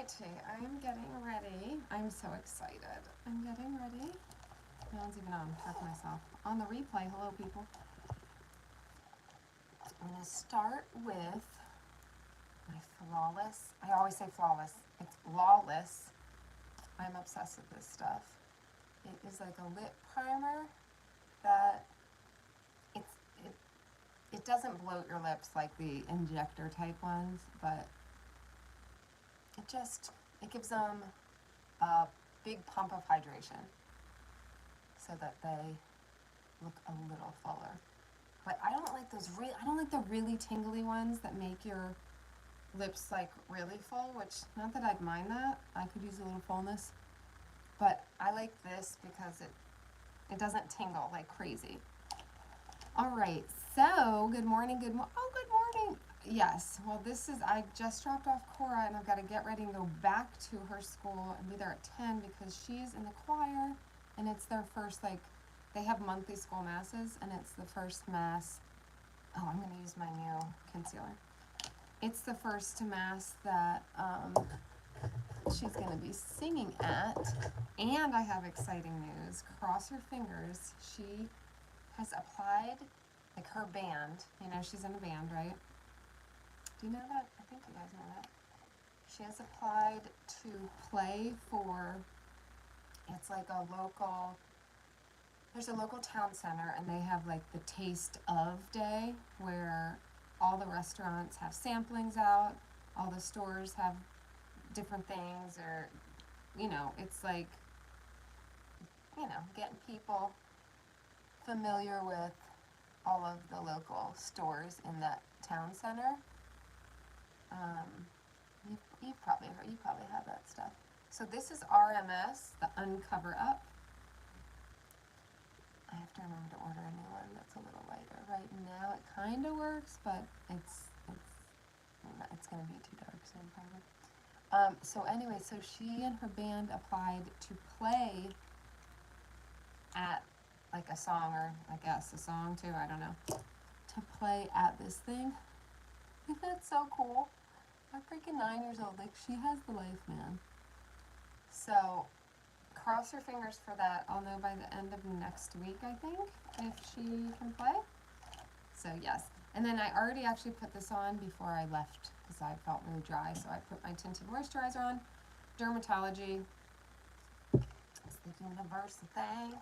Alrighty, I am getting ready. I'm so excited. I'm getting ready. No one's even on. Talk to myself. On the replay, hello people. I'm going to start with my flawless. I always say flawless. It's lawless. I'm obsessed with this stuff. It is like a lip primer that it doesn't bloat your lips like the injector type ones, but it gives them a big pump of hydration so that they look a little fuller. But I don't like I don't like the really tingly ones that make your lips like really full, which, not that I'd mind that. I could use a little fullness. But I like this because it doesn't tingle like crazy. All right, so good morning, good morning. Yes, well I just dropped off Cora and I've got to get ready and go back to her school and be there at 10 because she's in the choir and it's their first, they have monthly school masses and it's the first mass. Oh, I'm going to use my new concealer. It's the first mass that she's going to be singing at, and I have exciting news. Cross your fingers. She has applied, her band, she's in a band, right? Do you know that? I think you guys know that. She has applied to play for, it's like there's a local town center and they have the Taste of Day where all the restaurants have samplings out, all the stores have different things, or, it's getting people familiar with all of the local stores in that town center. You probably have that stuff. So this is RMS, the Uncover Up. I have to remember to order a new one that's a little lighter. Right now it kind of works, but it's going to be too dark soon probably. So anyway, so she and her band applied to play at a song, or I guess a song too, I don't know, to play at this thing. Isn't that so cool? I'm freaking 9 years old. She has the life, man. So cross your fingers for that. I'll know by the end of next week, I think, if she can play. So yes. And then I already actually put this on before I left because I felt really dry. So I put my tinted moisturizer on. Dermatology. It's the universal thing.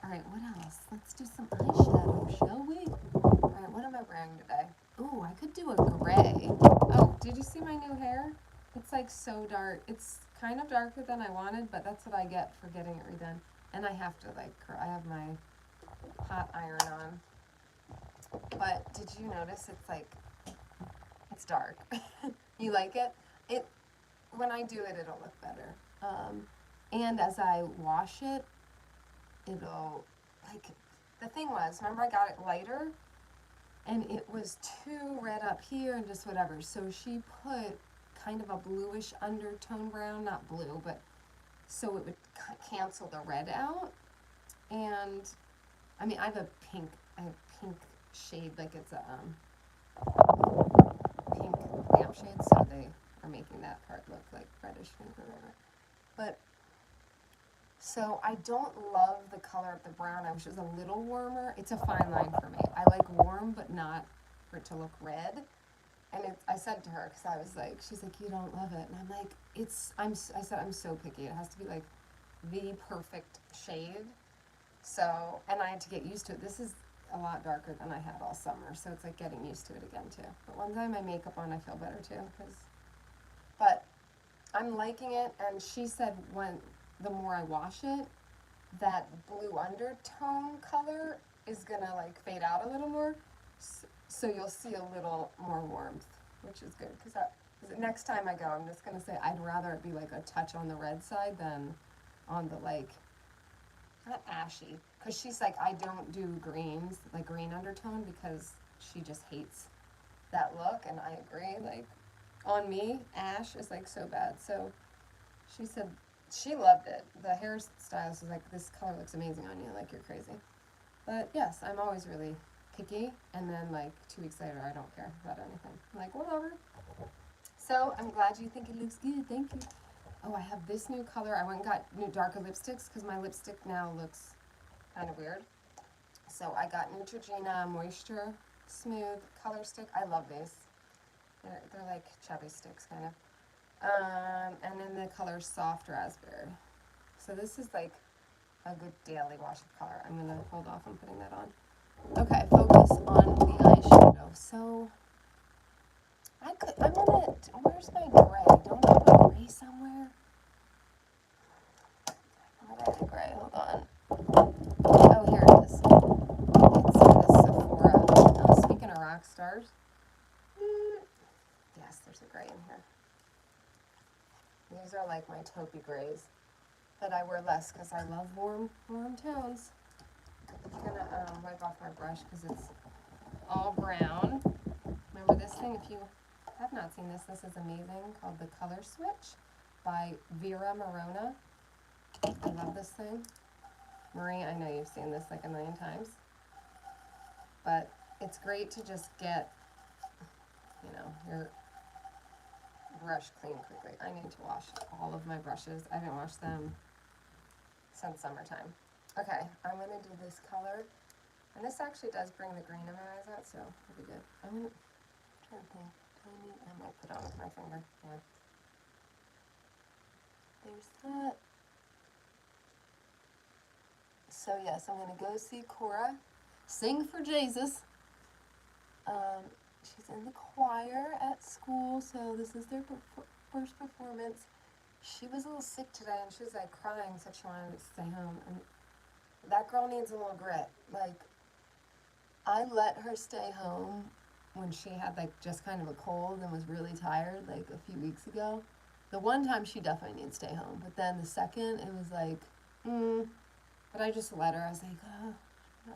All right, what else? Let's do some eyeshadow, shall we? All right, what am I wearing today? Ooh, I could do a gray. Oh, did you see my new hair? It's so dark. It's kind of darker than I wanted, but that's what I get for getting it redone. And I have to I have my hot iron on. But did you notice it's dark? You like it? When I do it, it'll look better. And as I wash it, it'll, the thing was, remember I got it lighter? And it was too red up here and just whatever. So she put kind of a bluish undertone brown, not blue, but so it would cancel the red out. And I have a pink shade, it's a pink lampshade, so they are making that part look like reddish pink or whatever. But so I don't love the color of the brown. I wish it was a little warmer. It's a fine line for me. I like warm, but not for it to look red. And I said to her, because I was she's like, you don't love it. And I'm like, I said, I'm so picky. It has to be the perfect shade. So, and I had to get used to it. This is a lot darker than I had all summer. So it's getting used to it again too. But once I have my makeup on, I feel better too. But I'm liking it. And she said the more I wash it, that blue undertone color is gonna fade out a little more, so you'll see a little more warmth, which is good, because next time I go, I'm just gonna say I'd rather it be a touch on the red side than on the not ashy, because she's I don't do greens, green undertone, because she just hates that look, and I agree, on me, ash is so bad. So she said she loved it. The hairstylist was this color looks amazing on you, you're crazy. But yes, I'm always really picky, and then 2 weeks later I don't care about anything. I'm whatever. So I'm glad you think it looks good. Thank you. Oh, I have this new color. I went and got new darker lipsticks because my lipstick now looks kind of weird. So I got Neutrogena Moisture Smooth Color Stick. I love these. They're like chubby sticks, kind of. And then the color Soft Raspberry. So this is like a good daily wash of color. I'm going to hold off on putting that on. Okay, focus on the eyeshadow. So, where's my gray? Don't I have a gray somewhere? I'm gonna get a gray, hold on. Oh, here it is. It's in the Sephora. Oh, speaking of rock stars. Yes, there's a gray in here. These are like my taupey grays that I wear less because I love warm tones. I'm gonna wipe off my brush because it's all brown. Remember this thing? If you have not seen this, this is amazing, called the Color Switch by Vera Morona. I love this thing. Marie, I know you've seen this like a million times. But it's great to just get, your brush clean quickly. I need to wash all of my brushes. I haven't washed them since summertime. Okay, I'm going to do this color. And this actually does bring the green in my eyes out, so it'll be good. I'm trying to think. I might put it on with my finger. Yeah. There's that. So yes, I'm going to go see Cora sing for Jesus. She's in the choir at school, so this is their first performance. She was a little sick today, and she was like crying, said she wanted to stay home. And that girl needs a little grit. Like, I let her stay home when she had like just kind of a cold and was really tired, like a few weeks ago. The one time she definitely needs to stay home, but then the second it was like, but I just let her. I was like, oh,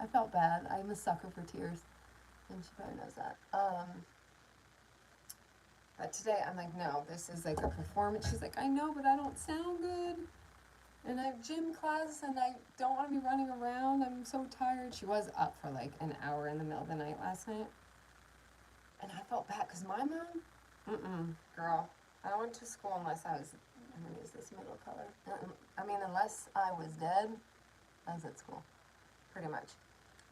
I felt bad. I'm a sucker for tears, and she probably knows that. But today I'm like, no, this is like a performance. She's like, I know, but I don't sound good, and I have gym class, and I don't want to be running around. I'm so tired. She was up for like an hour in the middle of the night last night. And I felt bad because my mom, girl, I went to school unless I was, I'm going to use this middle color. I mean, unless I was dead, I was at school, pretty much.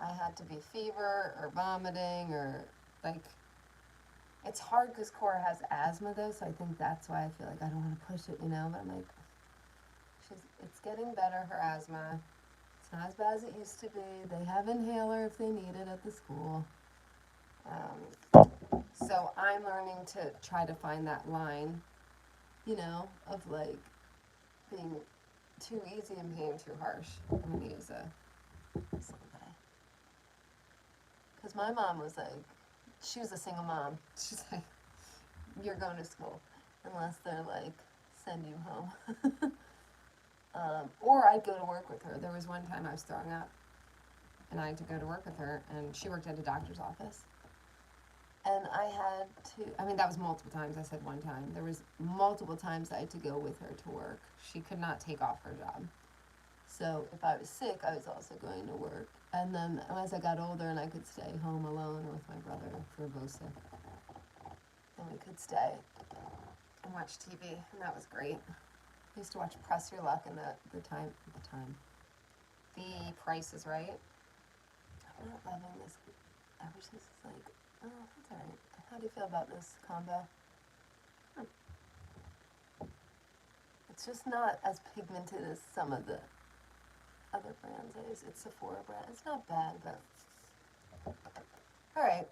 I had to be fever or vomiting or like, it's hard because Cora has asthma though, so I think that's why I feel like I don't want to push it, but I'm like, it's getting better, her asthma. It's not as bad as it used to be. They have inhaler if they need it at the school. So I'm learning to try to find that line, of like being too easy and being too harsh. I'm going to use somebody. Because my mom was like, she was a single mom. She's like, you're going to school unless they're like, send you home. Or I'd go to work with her. There was one time I was throwing up and I had to go to work with her, and she worked at a doctor's office. And I had to, that was multiple times. I said one time. There was multiple times I had to go with her to work. She could not take off her job. So if I was sick, I was also going to work. And then as I got older and I could stay home alone with my brother if we were both sick, then we could stay and watch TV, and that was great. I used to watch Press Your Luck and the Price is Right. I'm not loving this. I wish this is like, oh, that's alright. How do you feel about this combo? It's just not as pigmented as some of the other brands I use. It's Sephora brand. It's not bad, but alright.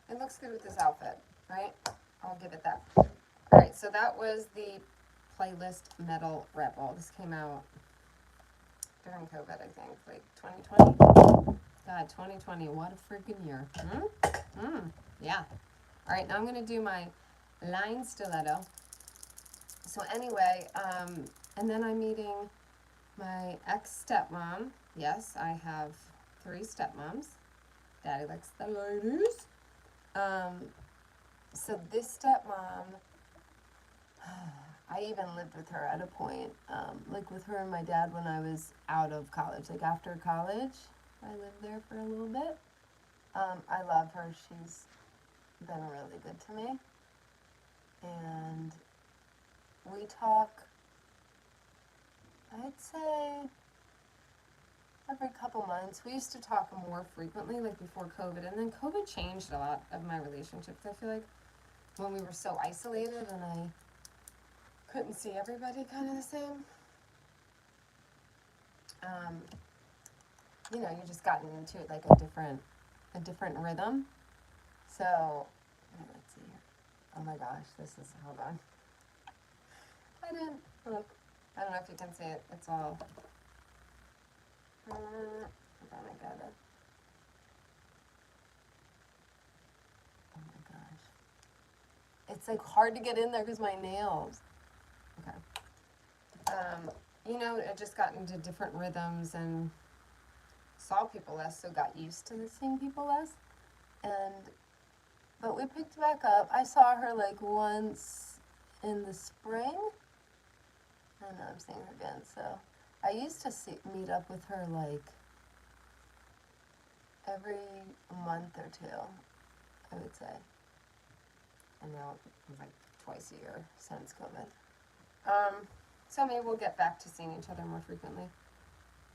It looks good with this outfit, right? I'll give it that. Alright, so that was the Playlist Metal Rebel. This came out during COVID, I think, like 2020. God, 2020, what a freaking year. Yeah. Alright, now I'm going to do my line stiletto. So anyway, and then I'm meeting my ex-stepmom. Yes, I have 3 stepmoms. Daddy likes the ladies. So this stepmom, I even lived with her at a point, like with her and my dad when I was out of college. Like after college, I lived there for a little bit. I love her. She's been really good to me. And we talk, I'd say, every couple months. We used to talk more frequently, like before COVID, and then COVID changed a lot of my relationships, I feel like, when we were so isolated and I couldn't see everybody kind of the same. You know, you just gotten into it like a different rhythm. So, let's see here. Oh my gosh, this is, hold on. I didn't look. I don't know if you can see it. It's all, hold on, I got it. Oh my gosh. It's like hard to get in there because my nails. Okay. You know, I just got into different rhythms and saw people less, so got used to seeing people less. But we picked back up. I saw her like once in the spring. And now I'm seeing her again. So I used to meet up with her like every month or two, I would say. And now it's like twice a year since COVID. So maybe we'll get back to seeing each other more frequently.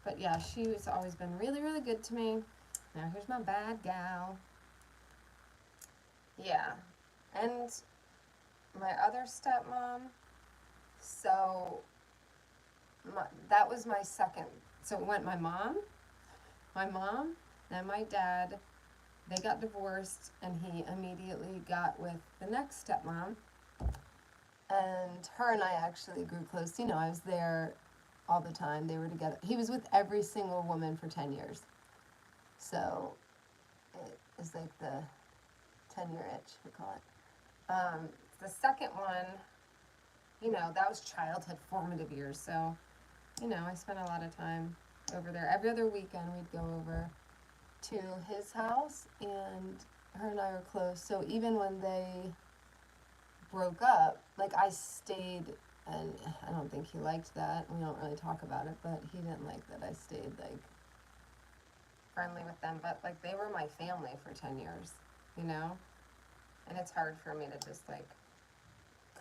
But yeah, she's always been really, really good to me. Now here's my bad gal. Yeah. And my other stepmom, so that was my second. So it went my mom, then my dad. They got divorced, and he immediately got with the next stepmom. And her and I actually grew close. You know, I was there all the time. They were together. He was with every single woman for 10 years. So it is like the 10-year itch, we call it. The second one, you know, that was childhood, formative years. So, you know, I spent a lot of time over there. Every other weekend we'd go over to his house, and her and I were close. So even when they broke up, like I stayed, and I don't think he liked that. We don't really talk about it, but he didn't like that I stayed like friendly with them. But like they were my family for 10 years, you know? And it's hard for me to just like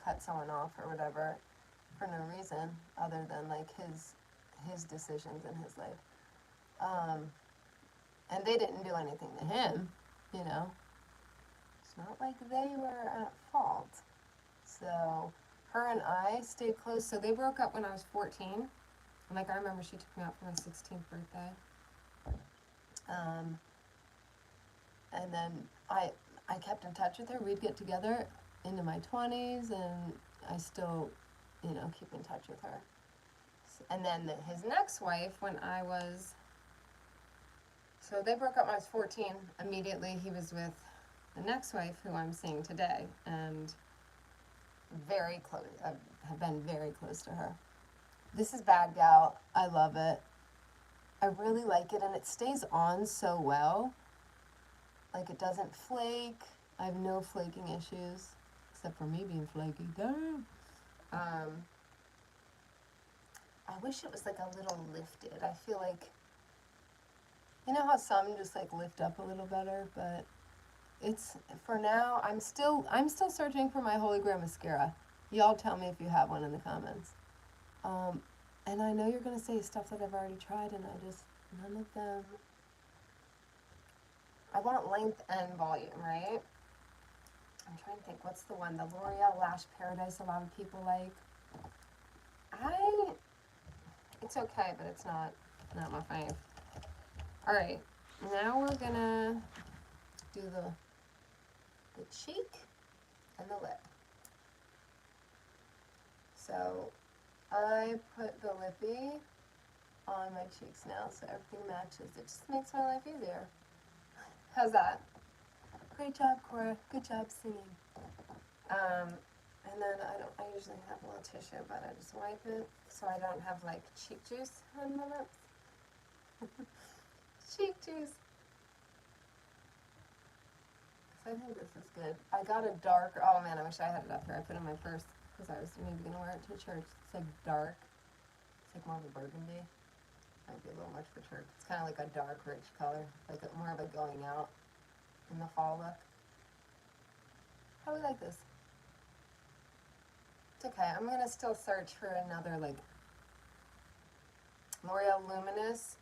cut someone off or whatever for no reason other than like his decisions in his life. And they didn't do anything to him, you know? It's not like they were at fault. So her and I stayed close. So they broke up when I was 14. And like I remember she took me out for my 16th birthday. And then I kept in touch with her. We'd get together into my 20s, and I still, you know, keep in touch with her. And then his next wife, when I was, so they broke up when I was 14. Immediately he was with the next wife, who I'm seeing today, and very close. I have been very close to her. This is Bad Gal. I love it. I really like it, and it stays on so well. Like, it doesn't flake. I have no flaking issues, except for me being flaky. Damn. I wish it was like a little lifted. I feel like, you know how some just like lift up a little better, but it's, for now, I'm still searching for my Holy Grail mascara. Y'all tell me if you have one in the comments. And I know you're going to say stuff that I've already tried, and none of them. I want length and volume, right? I'm trying to think, what's the one? The L'Oreal Lash Paradise a lot of people like. It's okay, but it's not my fave. Alright, now we're gonna do the cheek and the lip. So I put the lippy on my cheeks now, so everything matches. It just makes my life easier. How's that? Great job, Cora. Good job singing. And then I usually have a little tissue, but I just wipe it so I don't have like cheek juice on my lips. Cheek juice. So I think this is good. I got a dark, oh man, I wish I had it up here. I put it in my purse because I was maybe going to wear it to church. It's like dark. It's like more of a burgundy. Might be a little much for church. It's kind of like a dark, rich color. Like more of a going out in the fall look. How do we like this? It's okay. I'm going to still search for another, like, L'Oreal Luminous.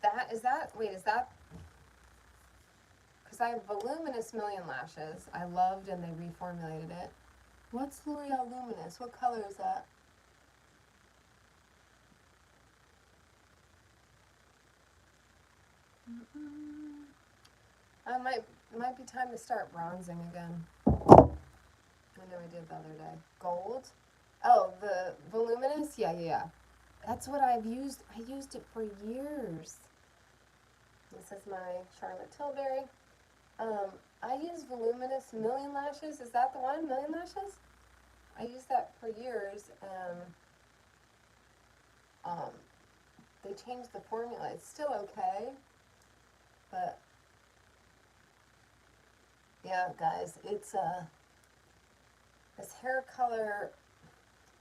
Wait, is that, because I have Voluminous Million Lashes. I loved and they reformulated it. What's L'Oreal Luminous? What color is that? Might be time to start bronzing again. I know I did the other day. Gold? Oh, the Voluminous? Yeah. That's what I've used. I used it for years. This is my Charlotte Tilbury. I use Voluminous Million Lashes. Is that the one? Million Lashes? I used that for years. They changed the formula. It's still okay, but yeah, guys, it's this hair color.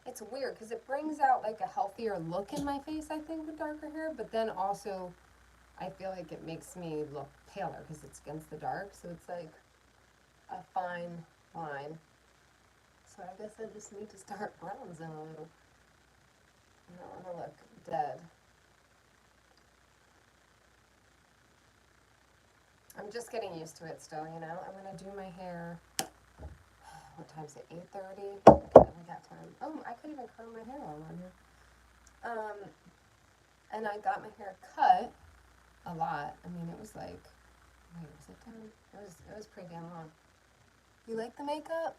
It's weird because it brings out like a healthier look in my face, I think, with darker hair, but then also I feel like it makes me look paler because it's against the dark, so it's like a fine line. So I guess I just need to start bronzing a little. I don't want to look dead. I'm just getting used to it still, you know. I'm going to do my hair. What time is it? 8:30? Okay, we got time. Oh, I could even curl my hair while I'm on here. And I got my hair cut a lot. I mean, it was like, wait, was it done? It was pretty damn long. You like the makeup?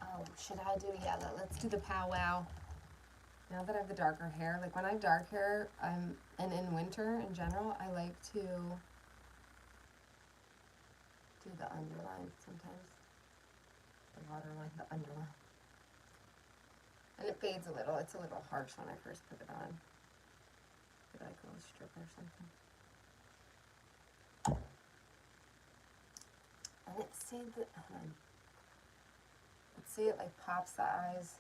Oh, should I do, yeah, let's do the powwow. Now that I have the darker hair, like when I have dark hair, and in winter in general, I like to do the underline sometimes. The waterline, the underline. And it fades a little. It's a little harsh when I first put it on. Put like a little strip or something. And it like pops the eyes.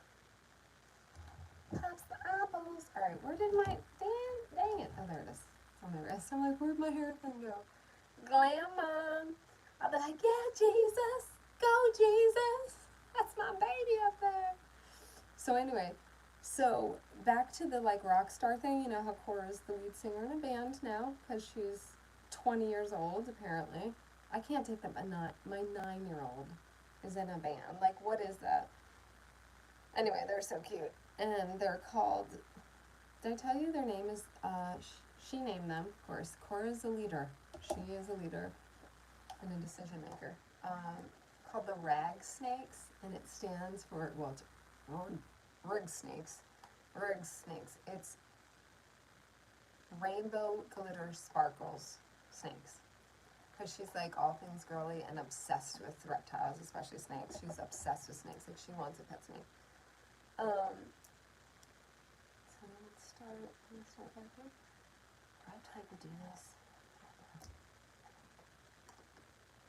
Pops the eyeballs. Alright, where did my, dang it. Oh, there it is. It's on the wrist. I'm like, where'd my hair thing go? Glam on. I'll be like, yeah, Jesus. Go, Jesus. That's my baby up there. So anyway, so back to the like rock star thing. You know how Cora's the lead singer in a band now because she's 20 years old apparently. I can't take them. My 9-year-old is in a band. Like, what is that? Anyway, they're so cute. And they're called, did I tell you their name is, she named them, of course. Cora's a leader. She is a leader and a decision maker. Called the Rag Snakes, and it stands for, well, it's Rig Snakes. Rig Snakes. It's Rainbow Glitter Sparkles Snakes. Because she's like all things girly and obsessed with reptiles, especially snakes. She's obsessed with snakes. Like, she wants a pet snake. So let's start back here. Do I have time to do this?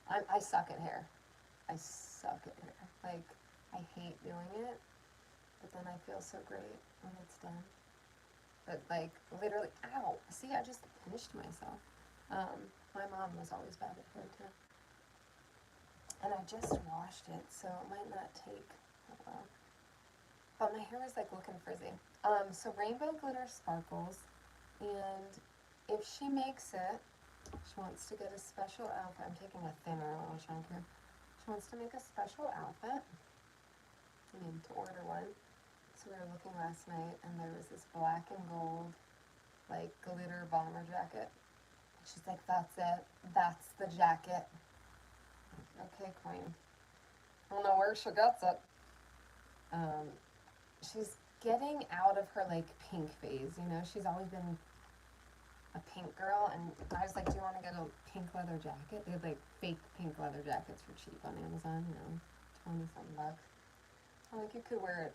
I suck at hair. I suck at hair. Like, I hate doing it, but then I feel so great when it's done. But like, literally, ow! See, I just pinched myself. My mom was always bad at hair too. And I just washed it, so it might not take a while. But my hair is like looking frizzy. So Rainbow Glitter Sparkles, and if she makes it, she wants to get a special outfit. I'm taking a thinner little chunk here. She wants to make a special outfit. I need to order one. So we were looking last night, and there was this black and gold, like, glitter bomber jacket. She's like, that's it. That's the jacket. Okay, queen. I don't know where she gets it. She's getting out of her, like, pink phase, you know? She's always been a pink girl, and I was like, do you want to get a pink leather jacket? They had, like, fake pink leather jackets for cheap on Amazon, you know, 20-something bucks. I'm like, you could wear it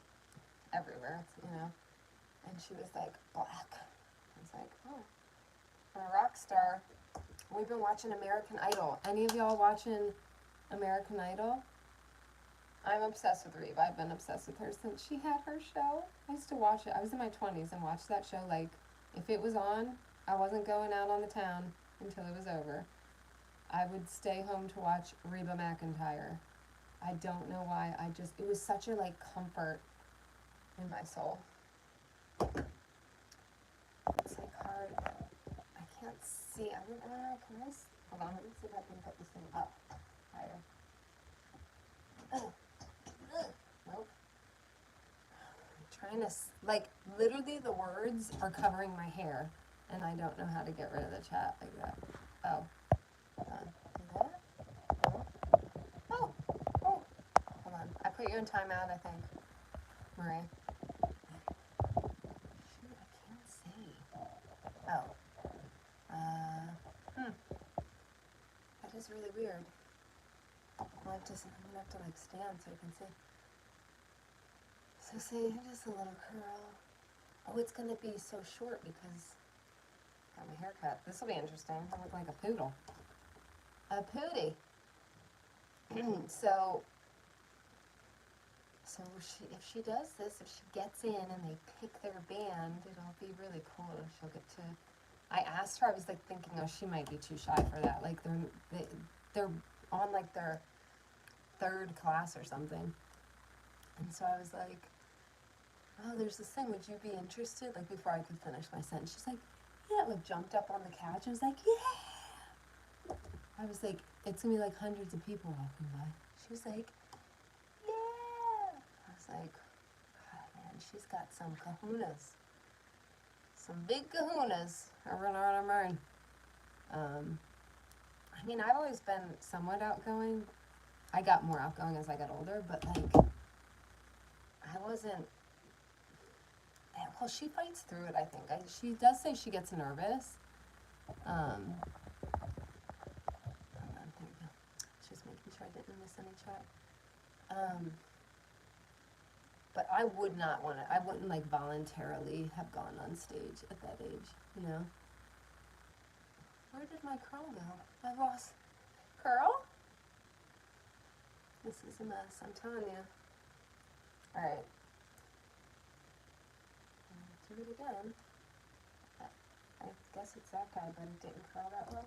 everywhere, you know? And she was like, black. I was like, oh. I'm a rock star. We've been watching American Idol. Any of y'all watching American Idol? I'm obsessed with Reba. I've been obsessed with her since she had her show. I used to watch it. I was in my 20s and watched that show. Like, if it was on, I wasn't going out on the town until it was over. I would stay home to watch Reba McEntire. I don't know why. It was such a like comfort in my soul. It's like hard. I can't see. I don't know. Can I? Hold on. Let me see if I can put this thing up higher. Nope. I'm trying to, like, literally the words are covering my hair, and I don't know how to get rid of the chat like that. Oh. Hold on. That? No. Oh. Oh. Hold on. I put you in timeout, I think. Marie. Shoot, I can't see. Oh. That is really weird. I'm gonna have to like stand so you can see. So see, just a little curl. Oh, it's gonna be so short because I got my hair cut. This will be interesting. I look like a poodle. A pootie. So if she does this, if she gets in and they pick their band, it'll be really cool. She'll get to. I asked her. I was like thinking, oh, she might be too shy for that. Like they're on like their 3rd class or something. And so I was like, oh, there's this thing. Would you be interested? Like before I could finish my sentence, she's like, yeah. Like jumped up on the couch and was like, yeah. I was like, it's gonna be like hundreds of people walking by. She was like, yeah. I was like, God, man, she's got some kahunas. Some big kahunas are running around her mind. I mean, I've always been somewhat outgoing. I got more outgoing as I got older, but like, I wasn't. Well, she fights through it, I think. She does say she gets nervous. Hold on, there we go. Just making sure I didn't miss any chat. But I would not want to. I wouldn't like voluntarily have gone on stage at that age, you know. Where did my curl go? I lost curl. This is a mess. I'm telling you. All right. Do it again. I guess it's that guy, but it didn't curl that well.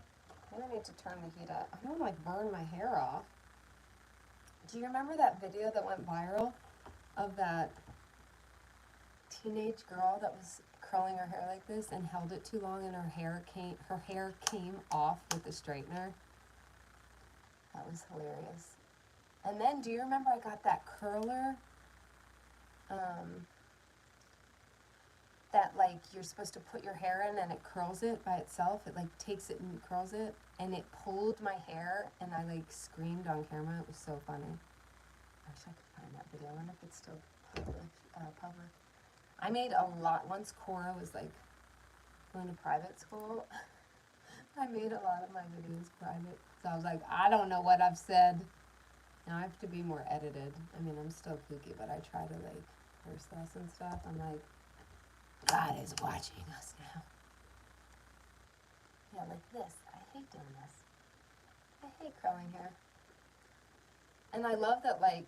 Maybe I need to turn the heat up. I don't want to like burn my hair off. Do you remember that video that went viral of that teenage girl that was curling her hair like this and held it too long and her hair came off with the straightener? That was hilarious. And then, do you remember I got that curler? That like you're supposed to put your hair in and it curls it by itself. It like takes it and curls it, and it pulled my hair, and I like screamed on camera. It was so funny. I wish I could find that video. I wonder if it's still public. I made a lot. Once Cora was like going to private school, I made a lot of my videos private. So I was like, I don't know what I've said. Now I have to be more edited. I mean, I'm still kooky, but I try to like curse less and stuff. I'm like, God is watching us now. Yeah, like this. I hate doing this. I hate curling hair. And I love that, like,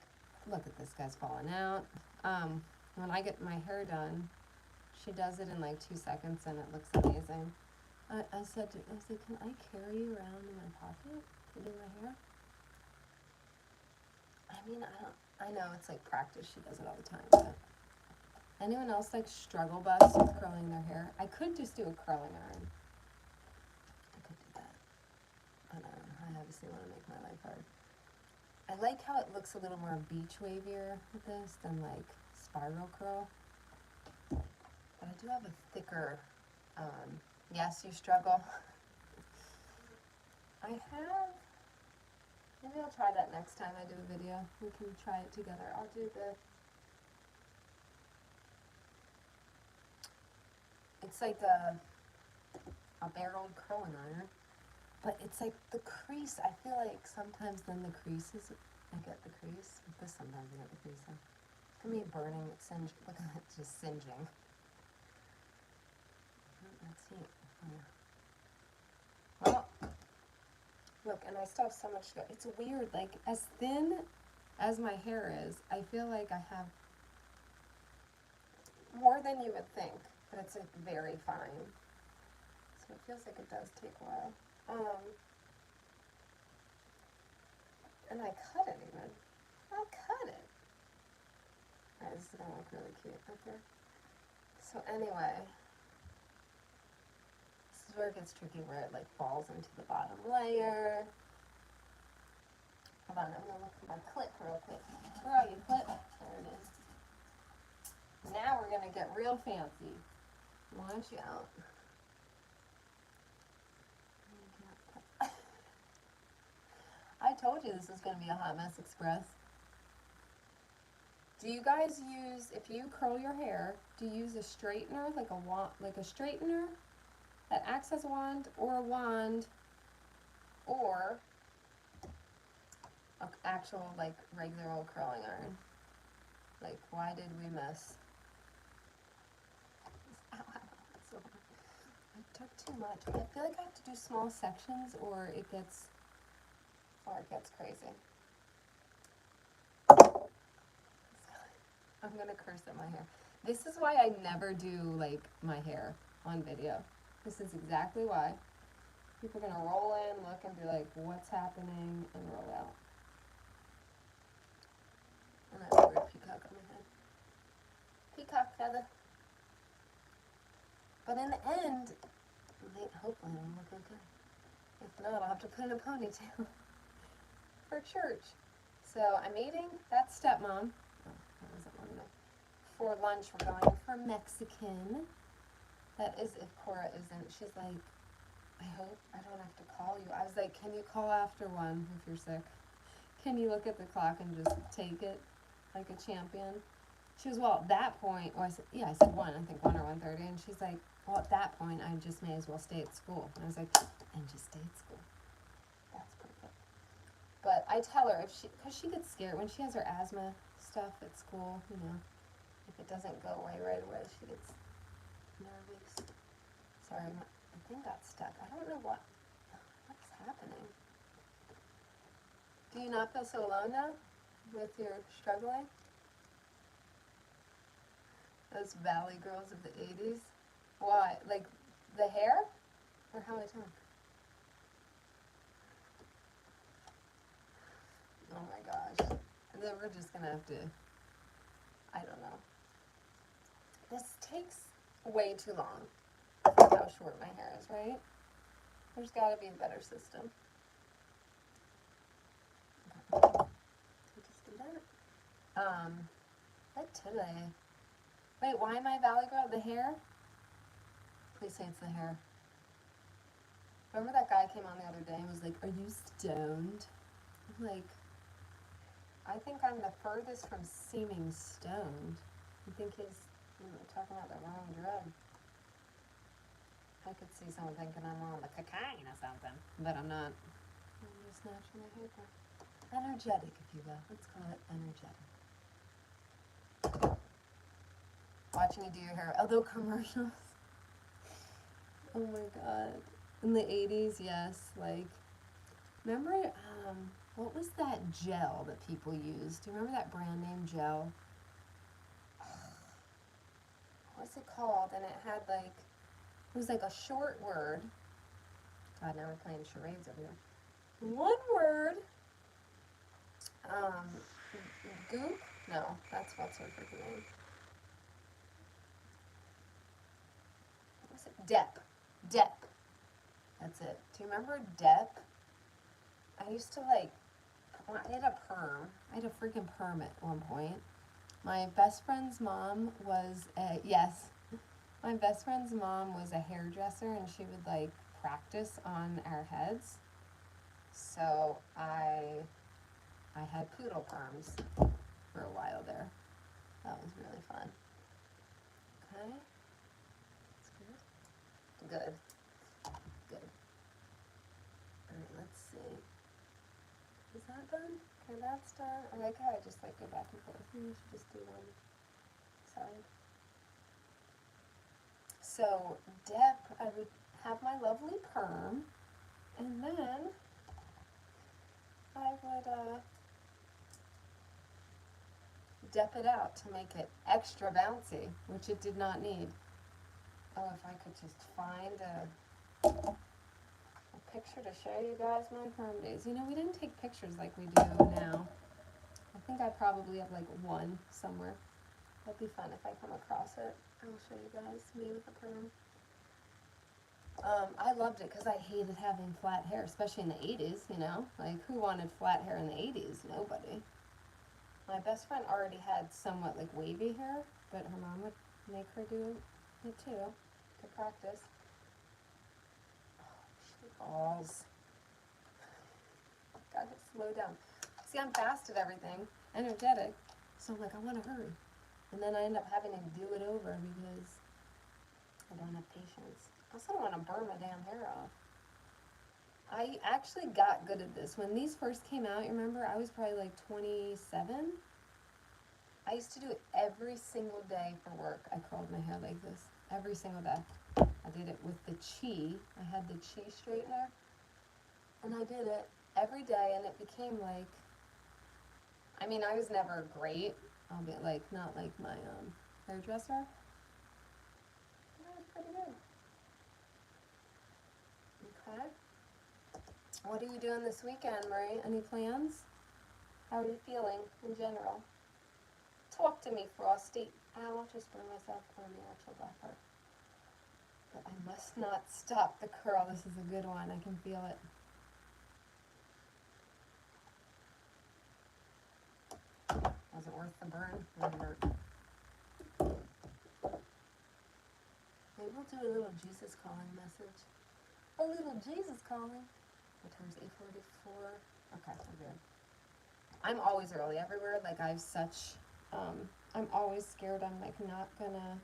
look at this guy's falling out. When I get my hair done, she does it in like 2 seconds and it looks amazing. I said, can I carry you around in my pocket to do my hair? I mean, I know it's like practice. She does it all the time, but anyone else like struggle bus with curling their hair? I could just do a curling iron. I could do that. But I obviously want to make my life hard. I like how it looks a little more beach wavier with this than like spiral curl. But I do have a thicker, yes, you struggle. I have, maybe I'll try that next time I do a video. We can try it together. I'll do it's like a barreled curling iron, but it's like the crease. I feel like sometimes then the crease is, I get the crease. With this sometimes I get the crease in. Look at me burning, look at it just singeing. Let's see. Well, look, and I still have so much to go. It's weird, like as thin as my hair is, I feel like I have more than you would think. But it's like very fine, so it feels like it does take a while. And I cut it even. I'll cut it. Alright, this is gonna look really cute right there. So anyway, this is where it gets tricky, where it like falls into the bottom layer. Hold on, I'm gonna look for my clip real quick. Where are you, clip? There it is. Now we're gonna get real fancy. Watch out. I told you this is gonna be a hot mess express. Do you guys use, if you curl your hair, do you use a straightener, like a wand, like a straightener that acts as a wand, or an actual like regular old curling iron? Like, why did we miss? Ow, that's so hard. I took too much. I feel like I have to do small sections, or it gets crazy. I'm gonna curse at my hair. This is why I never do like my hair on video. This is exactly why. People are gonna roll in, look, and be like, what's happening, and roll out. And I have a weird peacock on my head. Peacock feather. But in the end, hopefully it'll look okay. If not, I'll have to put in a ponytail for church. So I'm eating that stepmom. Oh, that wasn't long enough. For lunch, we're going for Mexican. That is if Cora isn't. She's like, I hope I don't have to call you. I was like, can you call after 1 if you're sick? Can you look at the clock and just take it like a champion? She was, well, at that point, I said 1, I think 1 or 1:30, and she's like, well, at that point, I just may as well stay at school. And I was like, and just stay at school. That's perfect. But I tell her, because she gets scared when she has her asthma stuff at school, you know, if it doesn't go away right away, she gets nervous. Sorry, my thing got stuck. I don't know what's happening. Do you not feel so alone now with your struggling? Those valley girls of the 80s? Why? Like the hair? Or how I talk? Oh my gosh. And then we're just gonna have to, I don't know. This takes way too long for how short my hair is, right? There's gotta be a better system. We just do that. Like today. Wait, why am I Valley Girl? The hair? Please say it's the hair. Remember that guy came on the other day and was like, are you stoned? I'm like, I think I'm the furthest from seeming stoned. I think he's talking about the wrong drug. I could see someone thinking I'm on the cocaine or something, but I'm not. I'm just naturally hyper. Energetic, if you will. Let's call it energetic. Watching you do your hair. Although commercials. Oh my god. In the 80s, yes. Like, remember, what was that gel that people used? Do you remember that brand name gel? What's it called? And it had like, it was like a short word. God, now we're playing charades over here. One word. Goop? No, that's what's her freaking name. What was it? Dep. That's it. Do you remember Dep? I used to like, I had a perm. I had a freaking perm at one point. My best friend's mom was my best friend's mom was a hairdresser, and she would like practice on our heads. So I had poodle perms for a while there. That was really fun. Okay. That's good. Good. Alright, let's see. Is that done? Okay, that's done. I like how I just like go back and forth. Maybe I should just do one side. So, Dep, I would have my lovely perm, and then I would dep it out to make it extra bouncy, which it did not need. Oh, if I could just find a picture to show you guys my perm days. You know, we didn't take pictures like we do now. I think I probably have like one somewhere. That'd be fun if I come across it. I'll show you guys, me with the perm. I loved it because I hated having flat hair, especially in the 80s, you know? Like, who wanted flat hair in the 80s? Nobody. My best friend already had somewhat, like, wavy hair, but her mom would make her do it, too, to practice. Oh, balls. Gotta slow down. See, I'm fast at everything, energetic, so I'm like, I want to hurry. And then I end up having to do it over because I don't have patience. I also don't want to burn my damn hair off. I actually got good at this. When these first came out, you remember, I was probably like 27. I used to do it every single day for work. I curled my hair like this every single day. I did it with the Chi. I had the Chi straightener, and I did it every day, and it became like, I mean, I was never great. I'll be like, not like my hairdresser. But I was pretty good. Okay. What are you doing this weekend, Marie? Any plans? How are you feeling in general? Talk to me, Frosty. Ow, I'll just burn myself on the actual black part. But I must not stop the curl. This is a good one. I can feel it. Was it worth the burn? Maybe we'll do a little Jesus calling message. A little Jesus calling. What time is 8:44? Okay, we're good. I'm always early everywhere. Like, I have such, I'm always scared I'm, like, not gonna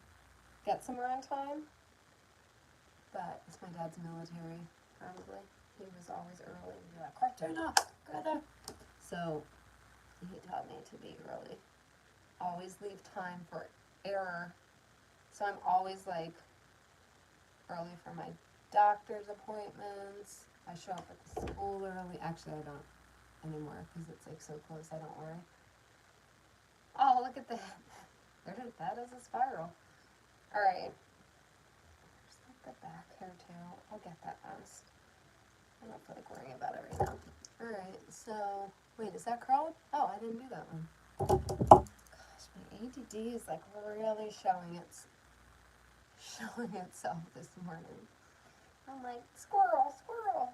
get somewhere on time. But it's my dad's military, probably. He was always early. He'd be like, Cortina, go there. So, he taught me to be early. Always leave time for error. So I'm always, like, early for my doctor's appointments. I show up at the school early. Actually, I don't anymore because it's, like, so close. I don't worry. Oh, look at that. That is a spiral. All right. Just like the back hair, too. I'll get that honest. I don't feel like worrying about it right now. All right, so, wait, is that curled? Oh, I didn't do that one. Gosh, my ADD is, like, really showing itself this morning. I'm like, squirrel, squirrel.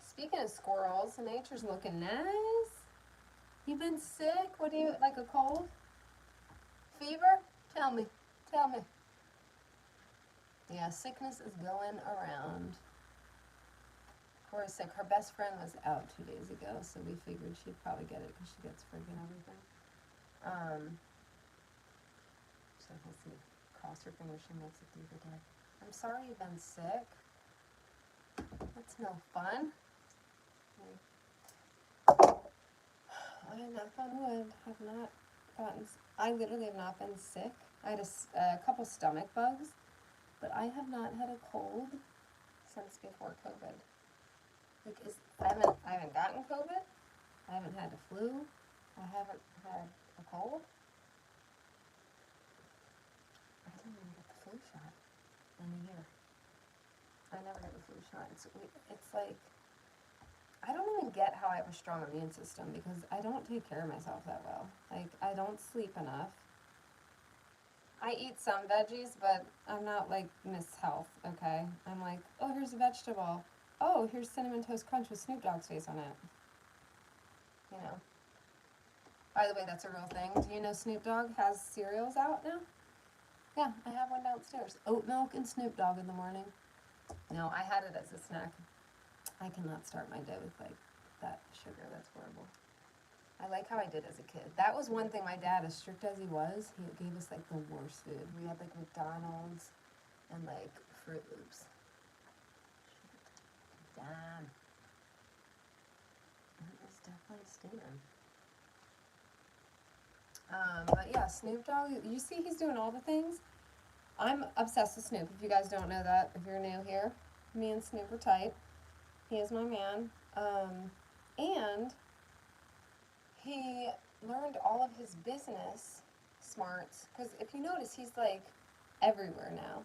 Speaking of squirrels, nature's looking nice. You been sick? What do you, like a cold? Fever? Tell me. Yeah, sickness is going around. Cora's sick. Her best friend was out 2 days ago, so we figured she'd probably get it because she gets friggin' everything. So let's see. Cross her fingers, she makes it through the day. I'm sorry you've been sick. That's no fun. I knock on wood. I literally have not been sick. I had a couple stomach bugs, but I have not had a cold since before COVID. Like, I haven't gotten COVID. I haven't had the flu. I haven't had a cold. I didn't even get the flu shot in a year. I never get the flu shot. It's like, I don't even get how I have a strong immune system because I don't take care of myself that well. Like, I don't sleep enough. I eat some veggies, but I'm not like Miss Health, okay? I'm like, oh, here's a vegetable. Oh, here's Cinnamon Toast Crunch with Snoop Dogg's face on it. You know. By the way, that's a real thing. Do you know Snoop Dogg has cereals out now? Yeah, I have one downstairs. Oat milk and Snoop Dogg in the morning. No, I had it as a snack. I cannot start my day with, like, that sugar. That's horrible. I like how I did as a kid. That was one thing my dad, as strict as he was, he gave us, like, the worst food. We had, like, McDonald's and, like, Fruit Loops. Damn. It was definitely steaming. But yeah, Snoop Dogg, you see he's doing all the things. I'm obsessed with Snoop, if you guys don't know that, if you're new here. Me and Snoop are tight. He is my man. And he learned all of his business smarts, because if you notice, he's like everywhere now.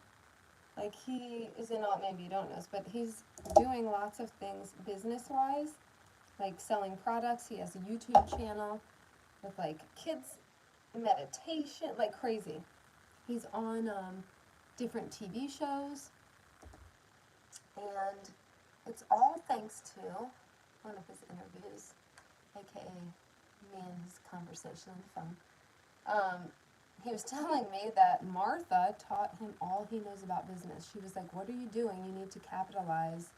Like, he is in all, maybe you don't know this, but he's doing lots of things business-wise. like selling products. He has a YouTube channel with like kids meditation, like crazy. He's on different TV shows, and it's all thanks to one of his interviews, aka me and his conversation on the phone. He was telling me that Martha taught him all he knows about business. She was like, what are you doing? You need to capitalize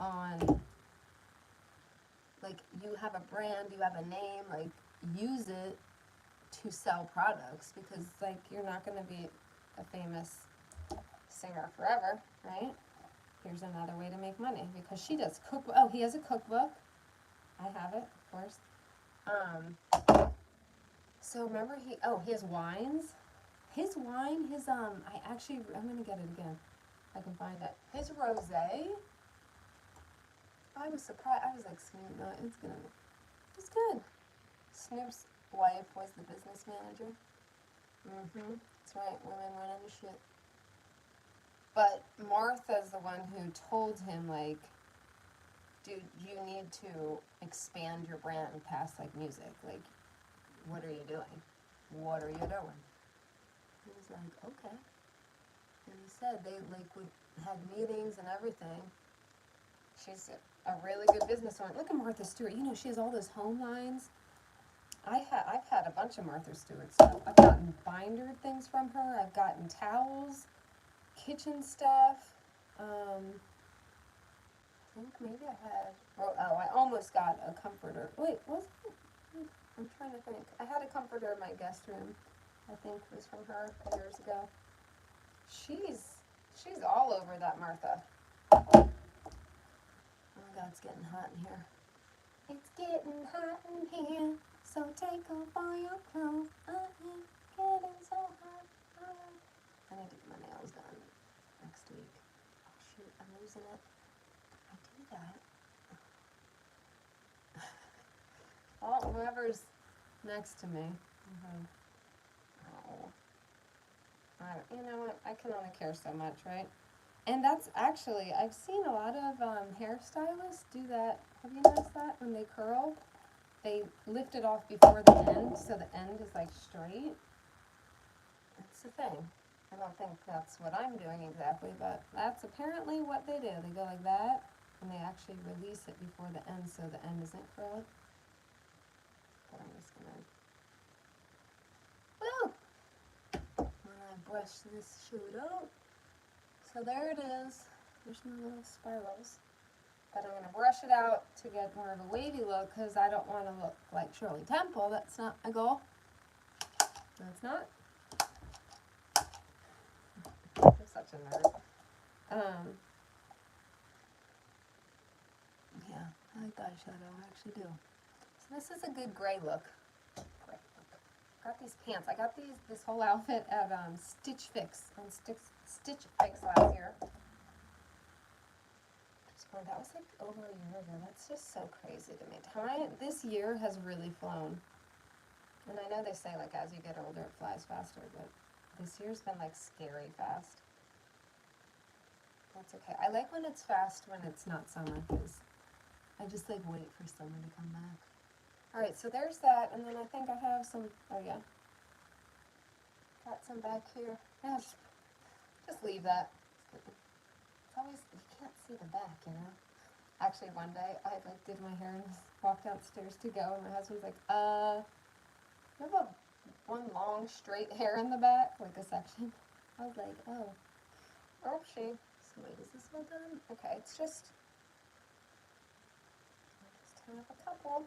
on, like, you have a brand, you have a name, like, use it to sell products, because, like, you're not going to be a famous singer forever, right? Here's another way to make money, because she does cookbook. Oh, he has a cookbook. I have it, of course. So remember he has wines. His wine, I'm gonna get it again. I can find it. His rosé. I was surprised. I was like, Snoop, no, it's good. Snoop's wife was the business manager. That's right, women running the shit. But Martha's the one who told him, like, dude, you need to expand your brand past, like, music. Like, what are you doing? What are you doing? He was like, okay. And he said they, like, had meetings and everything. She's a really good businesswoman. Look at Martha Stewart. You know, she has all those home lines. I've had a bunch of Martha Stewart stuff. I've gotten binder things from her. I've gotten towels, kitchen stuff. I think maybe I had, I almost got a comforter. Wait, was it? I'm trying to think. I had a comforter in my guest room, I think was from her years ago. She's all over that Martha. Oh my God, it's getting hot in here. It's getting hot in here, so take off all your clothes. Getting so hot. I need to get my nails done next week. Oh shoot, I'm losing it. I do that. Well, whoever's next to me. You know what? I can only care so much, right? And that's actually, I've seen a lot of hairstylists do that. Have you noticed that? When they curl, they lift it off before the end, so the end is like straight. That's the thing. I don't think that's what I'm doing exactly, but that's apparently what they do. They go like that, and they actually release it before the end, so the end isn't curled. But I'm just gonna, when I brush this shoot out, so there it is. There's my little spirals. But I'm going to brush it out to get more of a wavy look, because I don't want to look like Shirley Temple. That's not my goal. That's not. I'm such a nerd. Yeah, I like eyeshadow. I actually do. So this is a good gray look. Got these pants. I got this whole outfit at Stitch Fix on Stitch Fix last year. That was like over a year ago. That's just so crazy to me. This year has really flown. And I know they say, like, as you get older, it flies faster, but this year's been, like, scary fast. That's okay. I like when it's fast when it's not summer, because I just, like, wait for summer to come back. Alright, so there's that, and then I think I have some, oh yeah. Got some back here. Yeah, just leave that. It's always, you can't see the back, you know? Actually, one day, I, like, did my hair and walked downstairs to go, and my husband's like, you have one long, straight hair in the back, like a section. I was like, oh. Oopsie. So wait, is this one done? Okay, it's just turn up a couple.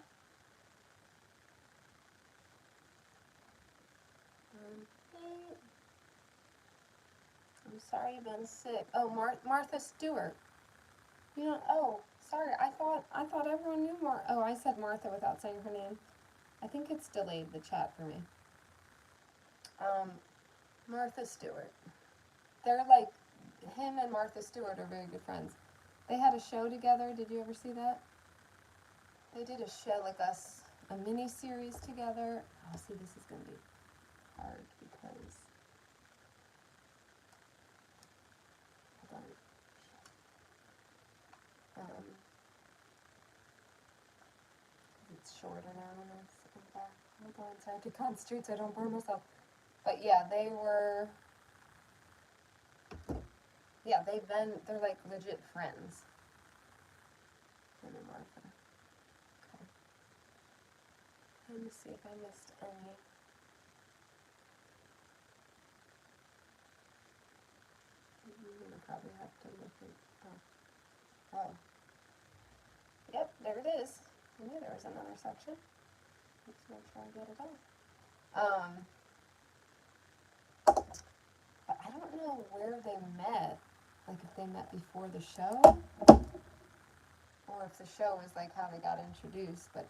I'm sorry you've been sick. Oh, Martha Stewart. You know, oh, sorry, I thought everyone knew oh, I said Martha without saying her name. I think it's delayed the chat for me. Martha Stewart. They're like, him and Martha Stewart are very good friends. They had a show together. Did you ever see that? They did a show like us, a mini series together. Oh, see, this is going to be hard because, hold on. shorter now when I was sitting back. I'll go inside to concentrate so I don't burn myself. But yeah, they're like legit friends. Him and Martha. Okay. Let me see if I missed any. I'm gonna probably have to look at, oh. Yep, there it is. I knew there was another section. Let's make sure I get it all. But I don't know where they met. Like if they met before the show, or if the show was like how they got introduced. But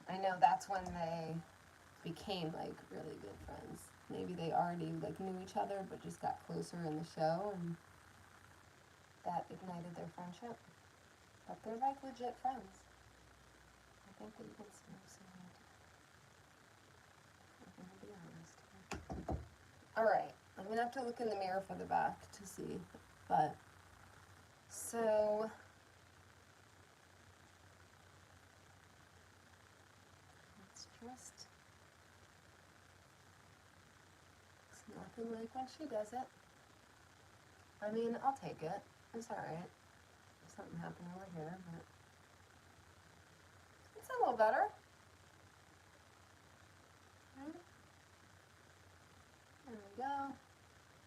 I know that's when they became like really good friends. Maybe they already like knew each other, but just got closer in the show, and that ignited their friendship. But they're like legit friends. I think they even smoke some weed. I'm gonna be honest. Alright, I'm gonna have to look in the mirror for the back to see. But, so, it's just, it's nothing like when she does it. I mean, I'll take it. It's alright. Something happened over here, but it's a little better. Okay. There we go.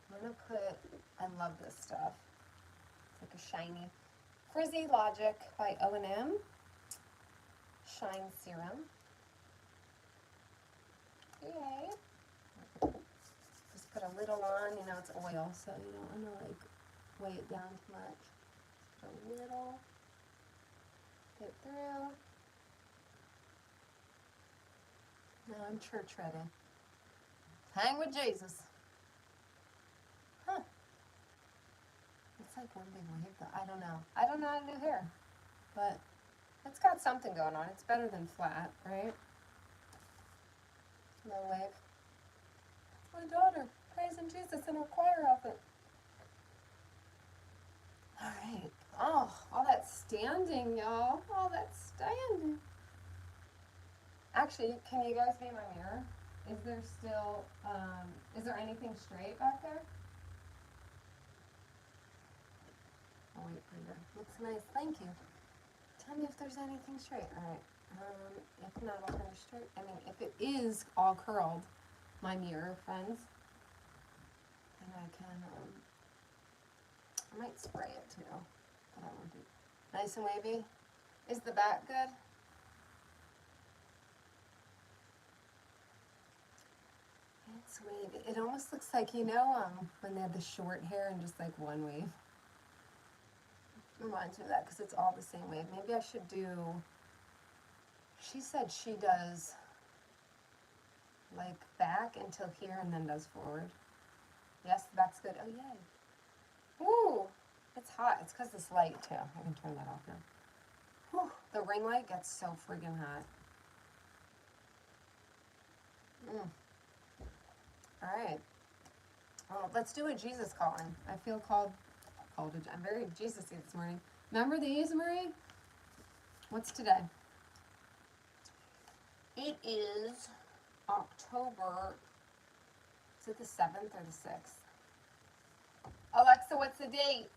I'm gonna put, I love this stuff. It's like a shiny Frizzy Logic by O&M Shine Serum. Yay. Just put a little on, you know, it's oil, so you don't want to like weigh it down too much. Just put a little, get it through. Now I'm church ready. Hang with Jesus. Huh. It's like one big wave though. I don't know. I don't know how to do hair. But it's got something going on. It's better than flat, right? No wave. My daughter praising Jesus in her choir outfit. Alright. Oh, all that standing, y'all. All that standing. Actually, can you guys be my mirror? Is there still, is there anything straight back there? Oh, wait, Brenda. Looks nice. Thank you. Tell me if there's anything straight. Alright. If not, I'll finish straight. I mean, if it is all curled, my mirror, friends, then I can, I might spray it too. But I won't do. Nice and wavy. Is the back good? It's wavy. It almost looks like, you know, when they had the short hair and just like one wave. Reminds me of that because it's all the same wave. Maybe I should do, she said she does like back until here and then does forward. Yes, the back's good. Oh, yay. Ooh, it's hot. It's because this light too. I can turn that off now. Whew, the ring light gets so friggin' hot. Alright. Well, let's do a Jesus calling. I feel called to, I'm very Jesus-y this morning. Remember these, Marie? What's today? It is October, is it the 7th or the 6th? Alexa, what's the date?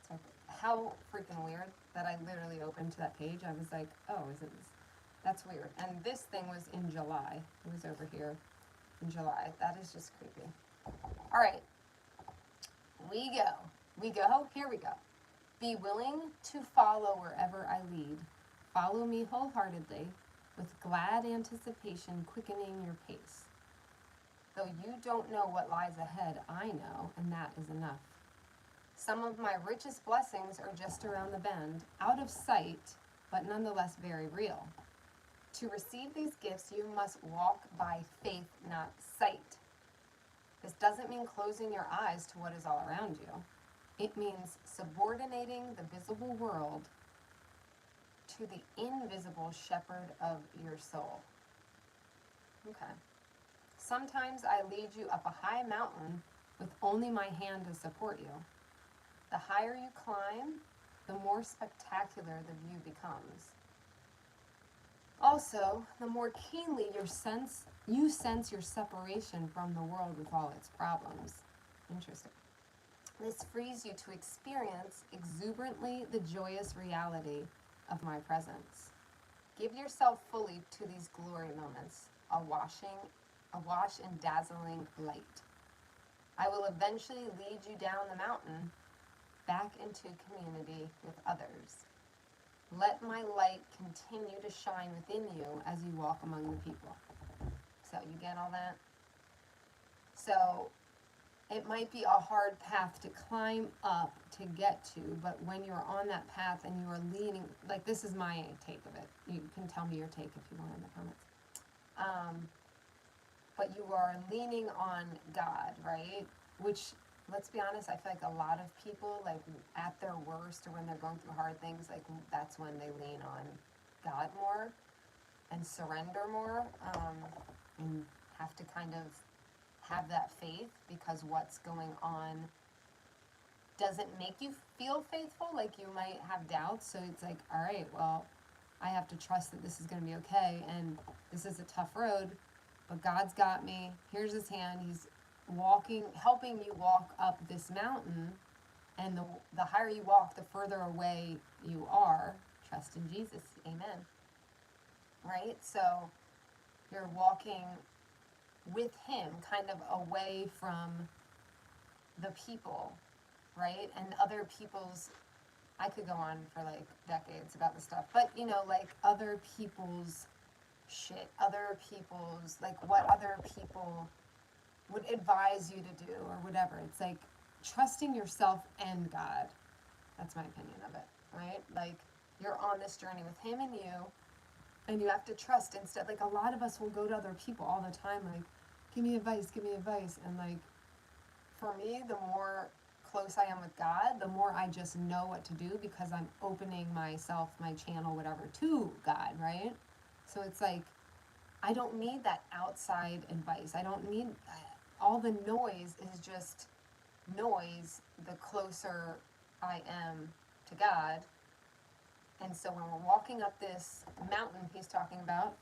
So, how freaking weird that I literally opened to that page. I was like, oh, is it this? That's weird. And this thing was in July. It was over here in July. That is just creepy. All right. We go. Here we go. Be willing to follow wherever I lead. Follow me wholeheartedly, with glad anticipation quickening your pace. Though you don't know what lies ahead, I know, and that is enough. Some of my richest blessings are just around the bend, out of sight, but nonetheless very real. To receive these gifts, you must walk by faith, not sight. This doesn't mean closing your eyes to what is all around you. It means subordinating the visible world to the invisible shepherd of your soul. Okay. Sometimes I lead you up a high mountain with only my hand to support you. The higher you climb, the more spectacular the view becomes. Also, the more keenly you sense your separation from the world with all its problems. Interesting. This frees you to experience exuberantly the joyous reality of my presence. Give yourself fully to these glory moments, awash in dazzling light. I will eventually lead you down the mountain, back into community with others. Let my light continue to shine within you as you walk among the people. So you get all that? So it might be a hard path to climb up to get to, but when you're on that path and you are leaning, like this is my take of it. You can tell me your take if you want in the comments. But you are leaning on God, right? Which, let's be honest, I feel like a lot of people, like at their worst or when they're going through hard things, like that's when they lean on God more and surrender more, and have to kind of have that faith, because what's going on doesn't make you feel faithful. Like you might have doubts, so it's like, all right, well, I have to trust that this is going to be okay, and this is a tough road, but God's got me. Here's his hand. He's helping you walk up this mountain, and the higher you walk, the further away you are. Trust in Jesus. Amen. Right? So you're walking with him, kind of away from the people, right? And other people's, I could go on for like decades about this stuff, but you know, like other people's shit, other people's, like what other people would advise you to do or whatever. It's like trusting yourself and God. That's my opinion of it, right? Like you're on this journey with him and you have to trust instead. Like a lot of us will go to other people all the time, like, give me advice. And like, for me, the more close I am with God, the more I just know what to do, because I'm opening myself, my channel, whatever, to God, right? So it's like, I don't need that outside advice. I don't need, all the noise is just noise the closer I am to God. And so when we're walking up this mountain he's talking about,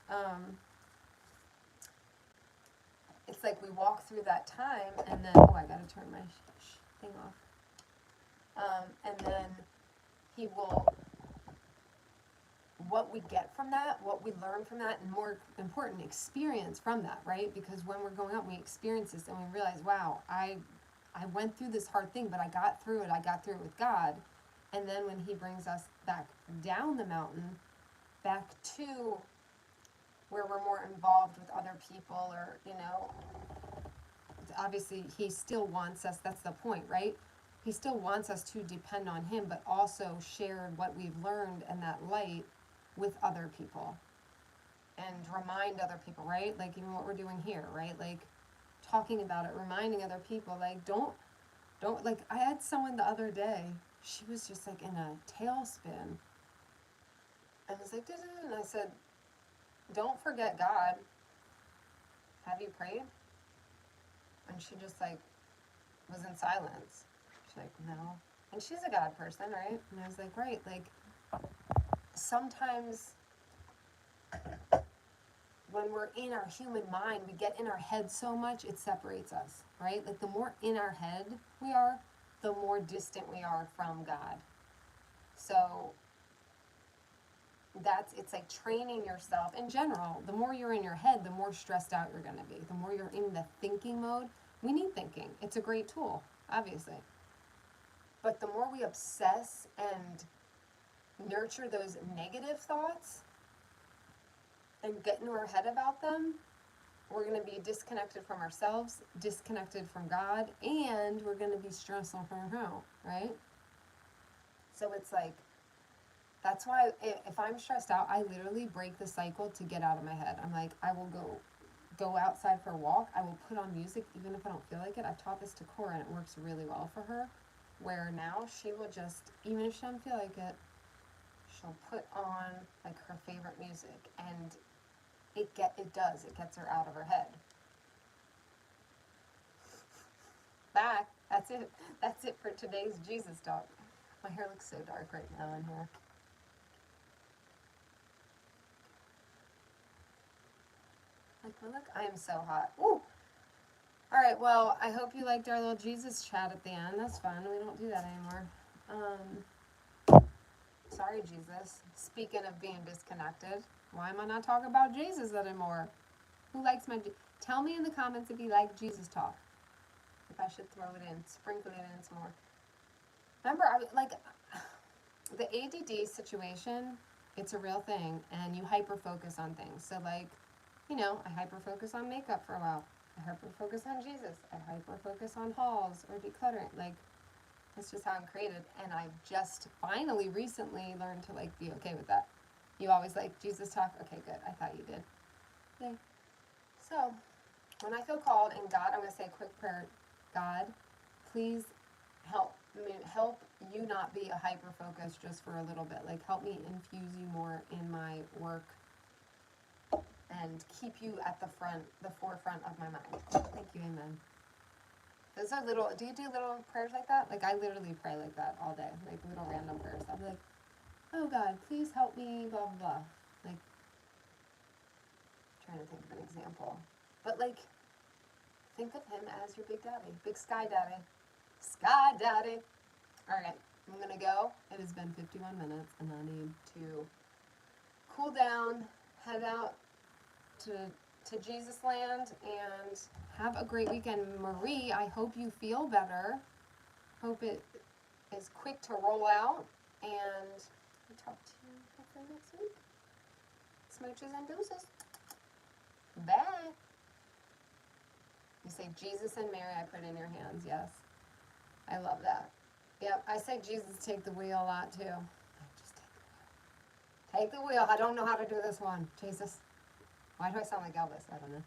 it's like we walk through that time, and then, I gotta turn my thing off. And then he will, what we get from that, what we learn from that, and more important, experience from that, right? Because when we're going up, we experience this and we realize, wow, I went through this hard thing, but I got through it. I got through it with God. And then when he brings us back down the mountain, back to where we're more involved with other people, or, you know, obviously he still wants us, that's the point, right? He still wants us to depend on him, but also share what we've learned and that light with other people and remind other people, right? Like even what we're doing here, right? Like talking about it, reminding other people, like don't, like I had someone the other day, she was just like in a tailspin, and it's like, and I said, don't forget God. Have you prayed? And she just like was in silence. She's like, no. And she's a God person, right? And I was like, right, like sometimes when we're in our human mind, we get in our head so much, it separates us, right? Like the more in our head we are, the more distant we are from God. So it's like training yourself in general. The more you're in your head, the more stressed out you're going to be. The more you're in the thinking mode. We need thinking. It's a great tool, obviously. But the more we obsess and nurture those negative thoughts and get into our head about them, we're going to be disconnected from ourselves, disconnected from God, and we're going to be stressful from him, right? So it's like, that's why if I'm stressed out, I literally break the cycle to get out of my head. I'm like, I will go outside for a walk. I will put on music even if I don't feel like it. I've taught this to Cora and it works really well for her, where now she will just, even if she doesn't feel like it, she'll put on like her favorite music, and it gets her out of her head. That's it for today's Jesus talk. My hair looks so dark right now in here. Like, look, I am so hot. Ooh! Alright, well, I hope you liked our little Jesus chat at the end. That's fun. We don't do that anymore. Sorry, Jesus. Speaking of being disconnected, why am I not talking about Jesus anymore? Who likes my... Tell me in the comments if you like Jesus talk. If I should throw it in, sprinkle it in some more. Remember, the ADD situation, it's a real thing, and you hyper-focus on things. So, like, you know, I hyper-focus on makeup for a while. I hyper-focus on Jesus. I hyper-focus on hauls or decluttering. Like, that's just how I'm created. And I've just finally recently learned to, like, be okay with that. You always like Jesus talk? Okay, good. I thought you did. Yay. So, when I feel called, and God, I'm going to say a quick prayer. God, please help you not be a hyper-focus just for a little bit. Like, help me infuse you more in my work and keep you at the forefront of my mind. Thank you, amen. Those are little, do you do little prayers like that? Like, I literally pray like that all day, like little random prayers. I'll be like, oh God, please help me, blah, blah, blah. Like, trying to think of an example. But, like, think of him as your big daddy, big sky daddy. Sky daddy. All right, I'm going to go. It has been 51 minutes, and I need to cool down, head out to Jesus land, and have a great weekend. Marie, I hope you feel better. Hope it is quick to roll out, and I'll talk to you hopefully next week. Smooches and deuces. Bye. You say Jesus and Mary, I put in your hands. Yes. I love that. Yep, I say Jesus take the wheel a lot too. Just take the wheel. I don't know how to do this one. Jesus. Why do I sound like Elvis? I don't know.